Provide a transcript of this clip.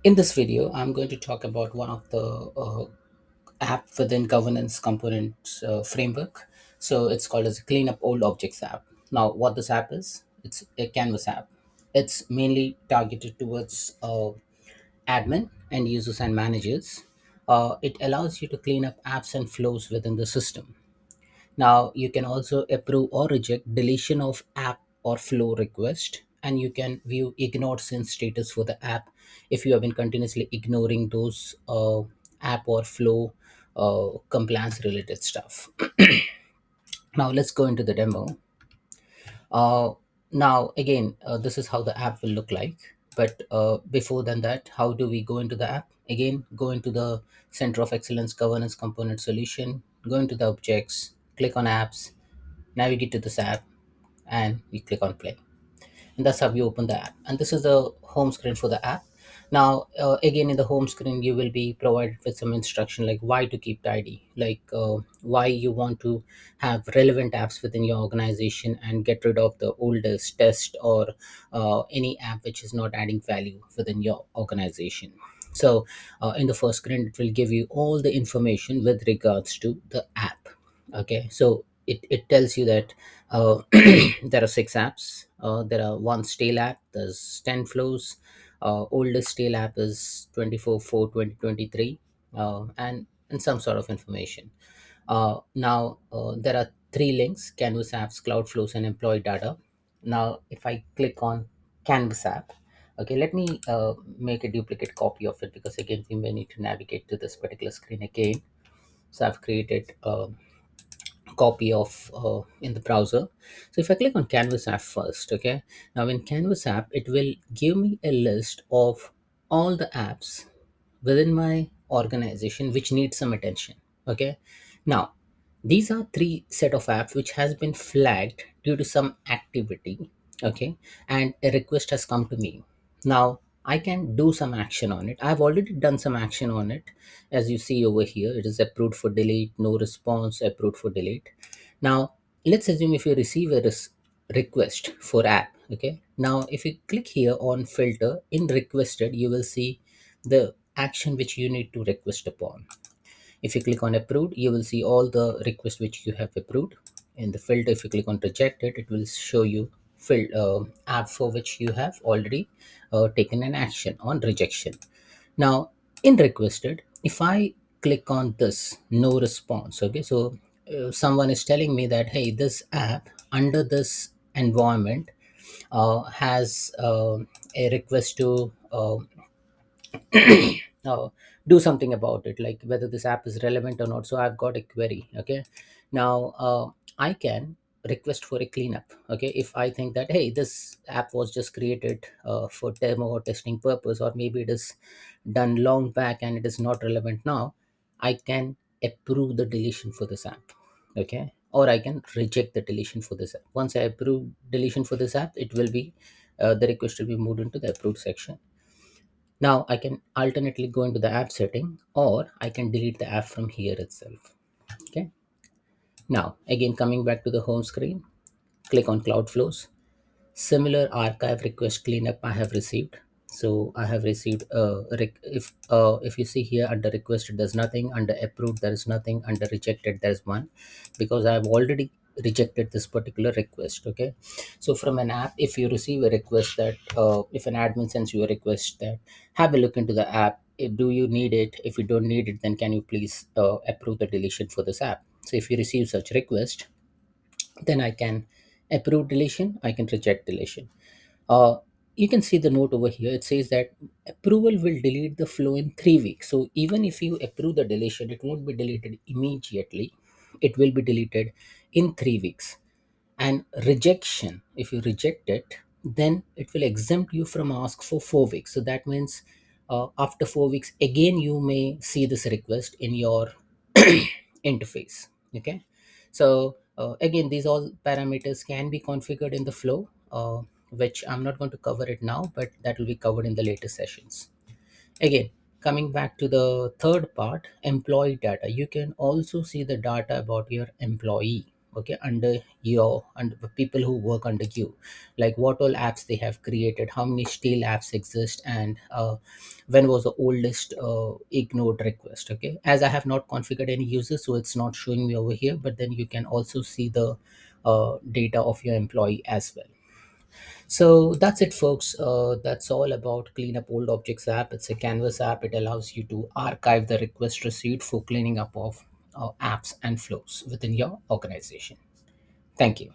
In this video, I'm going to talk about one of the app within governance components framework. So it's called as a cleanup old objects app. Now, what this app is, it's a Canvas app. It's mainly targeted towards admin and users and managers. It allows you to clean up apps and flows within the system. Now you can also approve or reject deletion of app or flow request, and you can view ignored since status for the app if you have been continuously ignoring those app or flow compliance related stuff. Now let's go into the demo. uh, Now again, this is how the app will look like. But before than that, how do we go into the app? Again, go into the center of excellence governance component solution, go into the objects, click on apps, navigate to this app, and we click on play. And that's how we open the app, and this is the home screen for the app. Now again, in the home screen you will be provided with some instruction like why to keep tidy, like why you want to have relevant apps within your organization and get rid of the oldest test or any app which is not adding value within your organization. So in the first screen it will give you all the information with regards to the app. Okay, so it tells you that there are six apps. There are one stale app, there's 10 flows. Oldest stale app is 24/4/2023, and some sort of information. Now there are three links: Canvas apps, Cloud Flows, and employee data. Now if I click on Canvas app, okay, let me make a duplicate copy of it, because again we may need to navigate to this particular screen again. So I've created copy of in the browser. So if I click on Canvas app first, okay, now in Canvas app it will give me a list of all the apps within my organization which need some attention. Okay, now these are three set of apps which has been flagged due to some activity. Okay, and a request has come to me. Now I can do some action on it. I've already done some action on it. As you see over here, it is approved for delete, no response, approved for delete. Now let's assume if you receive a request for app. Okay, now if you click here on filter in requested, you will see the action which you need to request upon. If you click on approved, you will see all the requests which you have approved. In the filter, if you click on rejected, it will show you app for which you have already taken an action on rejection. Now in requested, if I click on this no response, okay, so someone is telling me that hey, this app under this environment has a request to do something about it, like whether this app is relevant or not. So I've got a query. Okay, now I can request for a cleanup. Okay, if I think that hey, this app was just created for demo or testing purpose, or maybe it is done long back and it is not relevant now, I can approve the deletion for this app. Okay, or I can reject the deletion for this app. Once I approve deletion for this app, it will be the request will be moved into the approved section. Now I can alternately go into the app setting, or I can delete the app from here itself. Okay. Now again, coming back to the home screen, click on Cloud Flows. Similar archive request cleanup I have received. So I have received if you see here, under requested there's nothing, under approved there is nothing, under rejected there's one, because I have already rejected this particular request. Okay, so from an app, if you receive a request that if an admin sends you a request that have a look into the app, do you need it? If you don't need it, then can you please approve the deletion for this app? So if you receive such request, then I can approve deletion, I can reject deletion. uh, you can see the note over here. It says that approval will delete the flow in 3 weeks. So even if you approve the deletion, it won't be deleted immediately. It will be deleted in 3 weeks. And rejection, if you reject it, then it will exempt you from ask for 4 weeks. So that means after 4 weeks, again you may see this request in your interface. Okay, so again, these all parameters can be configured in the flow, which I'm not going to cover it now, but that will be covered in the later sessions. Again, coming back to the third part, employee data, you can also see the data about your employee. okay, under your, under the people who work under you, like what all apps they have created, how many stale apps exist, and when was the oldest ignored request. Okay, as I have not configured any users, so it's not showing me over here, but then you can also see the data of your employee as well. So that's it, folks. That's all about Clean Up Old Objects app. It's a Canvas app. It allows you to archive the request received for cleaning up of apps and flows within your organization. Thank you.